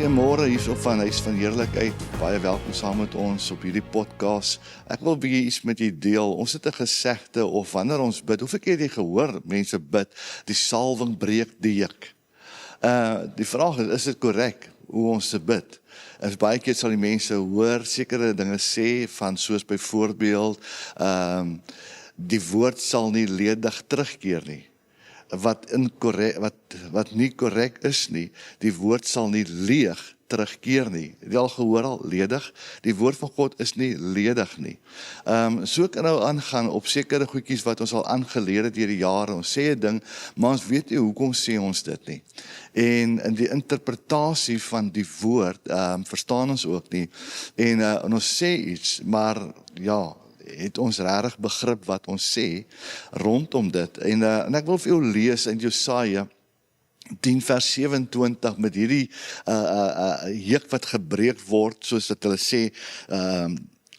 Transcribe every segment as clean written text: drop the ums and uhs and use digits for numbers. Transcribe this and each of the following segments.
Goeiemôre hierso van Huis van Heerlikheid. Baie welkom saam met ons op hierdie podcast. Ek wil weer iets met julle deel. Ons het 'n gesegde of wanneer ons bid, hoeveel keer het jy gehoor mense bid, die salwing breek die juk. Die vraag is dit korrek hoe ons se bid? En baie keer sal die mense hoor sekere dinge sê van soos byvoorbeeld die woord sal nie ledig terugkeer nie. Wat nie korrek is nie, die woord sal nie leeg terugkeer nie. Het jy al gehoor al, ledig? Die woord van God is nie ledig nie. So kan nou aangaan op sekere goedjies wat ons al aangeleer het deur die jare. Ons sê 'n ding, maar ons weet nie hoekom sê ons dit nie. En in die interpretasie van die woord, verstaan ons ook nie. En ons sê iets, maar ja, het ons regtig begrip wat ons sê rondom dit. En ek wil vir jou lees in Jesaja 10 vers 27 met hierdie juk wat gebreek word, soos dat hulle sê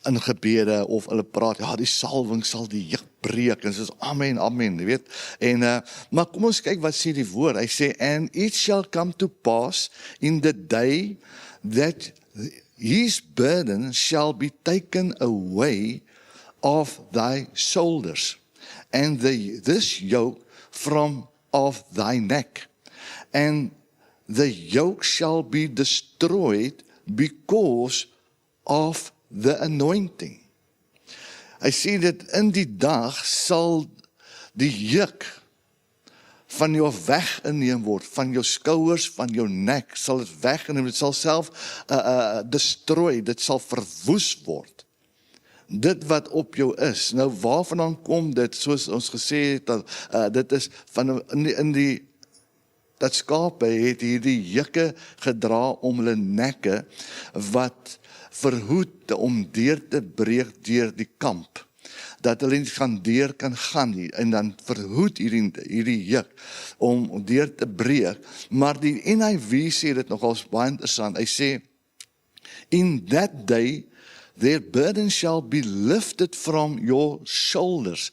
in gebede of hulle praat, ja, die salwing sal die juk breek, en soos amen, amen, jy weet. En maar kom ons kyk wat sê die woord. Hy sê, and it shall come to pass in the day that his burden shall be taken away of thy shoulders, and this yoke from off thy neck, and the yoke shall be destroyed because of the anointing. Hy sê dat in die dag sal die juk van jou weggeneem word, van jou skouers, van jou nek, sal dit weggeneem, dit sal self destroy, dit sal verwoes word. Dit wat op jou is. Nou waarvandaan kom dit, soos ons gesê het, dit is van dat skape het hierdie jukke gedra om hulle nekke, wat verhoed om deur te breek deur die kamp, dat hulle nie deur kan gaan nie, en dan verhoed hierdie juk om deur te breek. Maar die NIV sê dit nogals baie interessant. Hy sê, in that day their burden shall be lifted from your shoulders,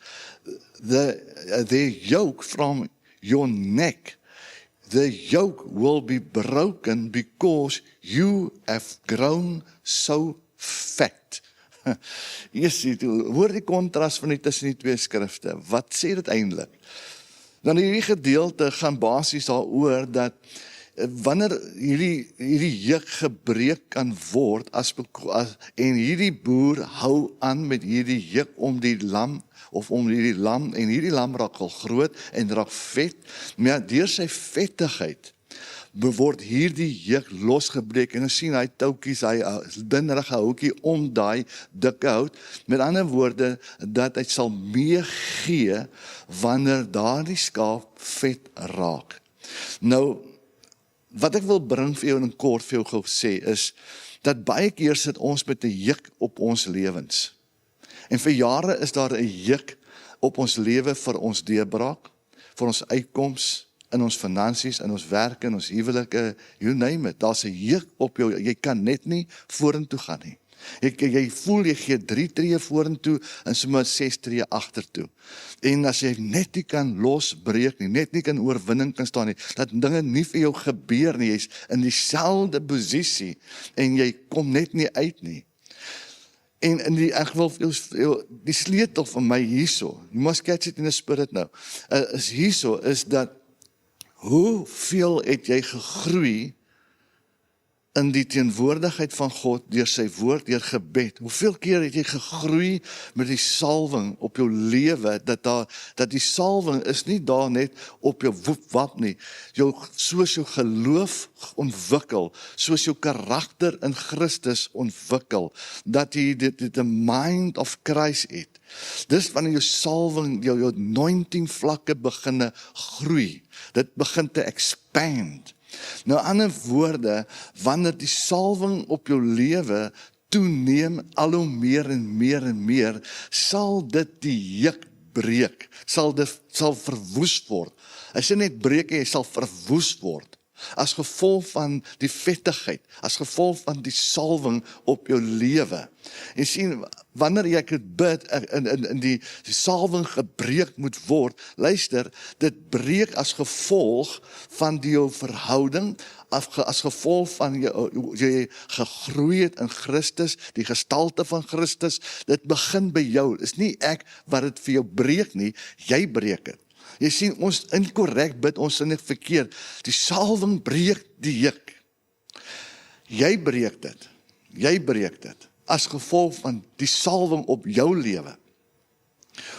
their yoke from your neck. The yoke will be broken because you have grown so fat. Jy sien, hoor die kontras van tussen die twee skrifte. Wat sê dit eintlik? Dan hierdie gedeelte gaan basies daaroor dat wanneer hierdie juk gebreek kan word, en hierdie boer hou aan met hierdie juk om die lam, en hierdie lam raak al groot en raak vet, maar deur sy vettigheid word hierdie juk losgebreek, en ons sien hy toukies, hy dinnerige houtjie om daai dikke hout, met ander woorde, dat hy sal meegee wanneer daardie skaap vet raak. Nou, wat ek wil bring vir jou in kort vir jou gou sê is, dat baie keer sit ons met 'n juk op ons lewens. En vir jare is daar 'n juk op ons lewe vir ons deurbraak, vir ons uitkoms, in ons finansies, in ons werk, in ons huwelike, you name it. Daar's 'n juk op jou, jy kan net nie vorentoe gaan nie. Jy voel jy gee 3 tree vorentoe en sommer 6 tree agtertoe. En as jy net nie kan losbreek nie, net nie kan oorwinning kan staan nie, dat dinge nie vir jou gebeur nie, jy's in dieselfde posisie en jy kom net nie uit nie. En ek wil die sleutel van my hierso, you must catch it in the spirit nou, is hierso, is dat hoeveel het jy gegroei in die teenwoordigheid van God, deur sy woord, deur gebed? Hoeveel keer het jy gegroei met die salwing op jou lewe, dat die salwing is nie daar net op jou woep-wap nie, soos jou geloof ontwikkel, soos jou karakter in Christus ontwikkel, dat jy die mind of Christ het. Dis wanneer jou salwing, jou anointing vlakke beginne groei, dit begin te expand. Nou, ander woorde, wanneer die salwing op jou lewe toeneem, al hoe meer en meer en meer, sal dit die juk breek, sal verwoes word. Hy sê net breek, hy sal verwoes word. as gevolg van die vettigheid, as gevolg van die salwing op jou lewe. En sien, wanneer jy dit bid, in die salwing gebreek moet word, luister, dit breek as gevolg van jou verhouding, as gevolg van jy gegroei het in Christus, die gestalte van Christus, dit begin by jou, is nie ek wat dit vir jou breek nie, jy breek het. Jy sien, ons inkorrek bid, ons sin ek verkeerd, die salwing breek die juk. Jy breek dit, as gevolg van die salwing op jou lewe.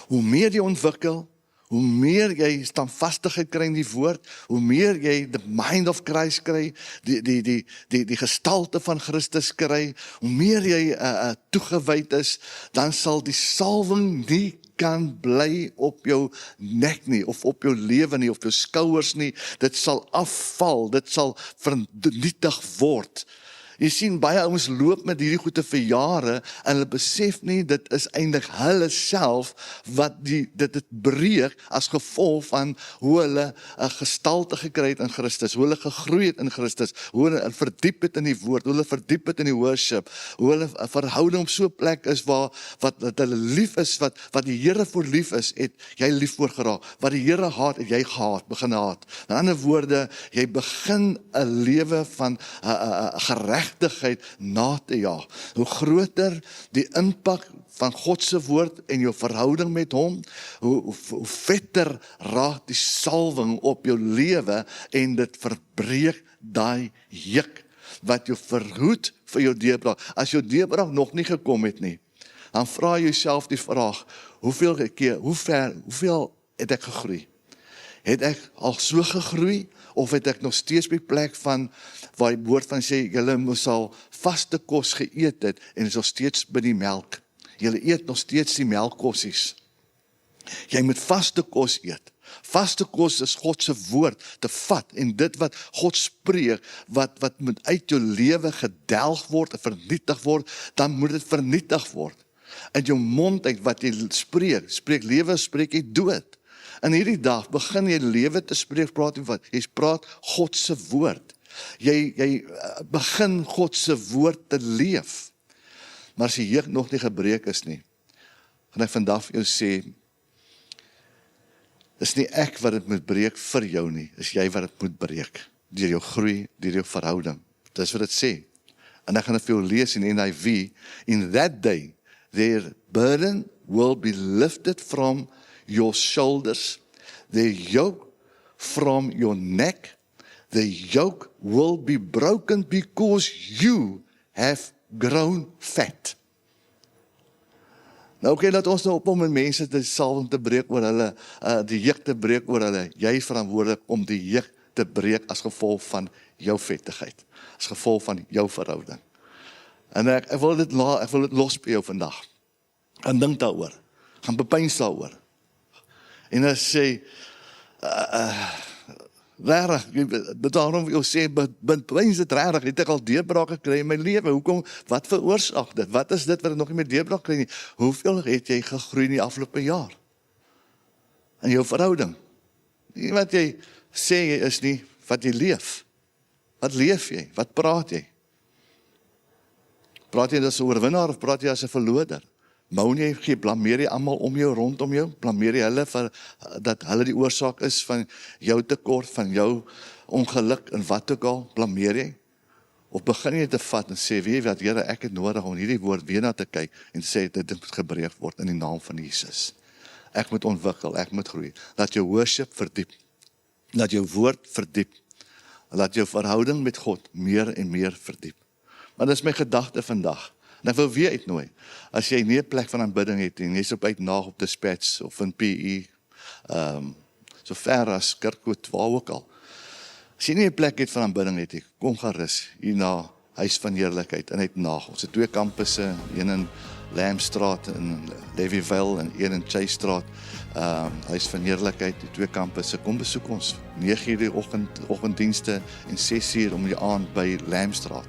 Hoe meer jy ontwikkel, hoe meer jy standvastigheid kry in die woord, hoe meer jy the mind of Christ kry, die gestalte van Christus kry, hoe meer jy toegewyd is, dan sal die salwing nie kan bly op jou nek nie, of op jou lewe nie, op jou skouers nie, dit sal afval, dit sal vernietig word. Jy sien, baie ouens loop met hierdie goede vir jare, en hulle besef nie, dit is eintlik hulle self, wat dit breek, as gevolg van hoe hulle 'n gestalte gekry het in Christus, hoe hulle gegroei het in Christus, hoe hulle verdiep het in die woord, hoe hulle verdiep het in die worship, hoe hulle 'n verhouding op so 'n plek is, wat hulle lief is, wat die Here voor lief is, het jy lief voor geraak, wat die Here haat, het jy begin haat. In ander woorde, jy begin 'n lewe van gerechtigheid na te jaag. Hoe groter die impak van God se woord en jou verhouding met hom, hoe vetter raak die salwing op jou lewe, en dit verbreek daai juk, wat jou verhoed vir jou deurbraak. As jou deurbraak nog nie gekom het nie, dan vra jy jouself die vraag, hoeveel het ek gegroei? Het ek al so gegroei, of het ek nog steeds by plek van, waar die woord van sê, julle moes al vaste kos geëet het, en is nog steeds by die melk. Julle eet nog steeds die melkkossies. Jy moet vaste kos eet. Vaste kos is God se woord te vat, en dit wat God spreek, wat moet uit jou lewe gedelg word, en vernietig word, dan moet dit vernietig word. In jou mond uit wat jy spreek lewe, spreek jy dood. In hierdie dag begin jy lewe te spreek, jy praat God se woord. Jy begin God se woord te leef. Maar as die juk nog nie gebreek is nie, gaan ek vandag vir jou sê, is nie ek wat dit moet breek vir jou nie, is jy wat dit moet breek, deur jou groei, deur jou verhouding. Dis wat dit sê. En ek gaan dit vir jou lees in NIV, in that day, their burden will be lifted from your shoulders, the yoke from your neck, the yoke will be broken because you have grown fat. Nou oké, laat ons nou op om met mense te salwing te breek oor hulle, die juk te breek oor hulle. Jy is verantwoordelik om die juk te breek as gevolg van jou vettigheid, as gevolg van jou verhouding. En ek wil dit los by jou vandag. Gaan dink daaroor, gaan bepeins daaroor. En as sê, daarom wil sê, bepeins dit rarig, het ek al deurbraak gekry in my lewe, hoekom, wat veroorsaak dit, wat is dit wat ek nog nie meer deurbraak kry nie, hoeveel het jy gegroei in die afgelope jaar, in jou verhouding, nie wat jy sê jy is nie, wat jy leef, wat leef jy, wat praat jy, praat jy as 'n oorwinnaar, of praat jy as 'n verloder, moun jy, blameer jy almal om jou, rondom jou, blameer jy hulle vir, dat hulle die oorsaak is van jou tekort, van jou ongeluk, en wat ook al, blameer jy, of begin jy te vat en sê, weet jy wat, Here, ek het nodig om hierdie woord weer na te kyk, en sê, dit moet gebreek word in die naam van Jesus. Ek moet ontwikkel, ek moet groei, laat jou worship verdiep, laat jou woord verdiep, laat jou verhouding met God meer en meer verdiep. Maar dit is my gedagte vandag. En ek wil weer uitnooi, as jy nie 'n plek van aanbidding het, en jy is op uitnaag op Dispatch, of in PE, so ver as Kirkwood, waar ook al. As jy nie 'n plek het van aanbidding het, kom gerus hier na Huis van Heerlikheid, in uitnaag. Ons het 2 kampusse, een in Lambstraat, in Levyville, en een in Chase-straat, Huis van Heerlikheid, die 2 kampusse. Kom besoek ons, 9 uur die oggenddienste, en 6 uur om die aand by Lambstraat.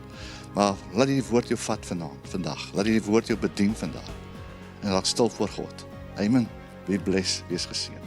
Maar laat die woord jou vat vandag. Laat die woord jou bedien vandag. En raak stil voor God. Amen. Be blessed, wees geseën.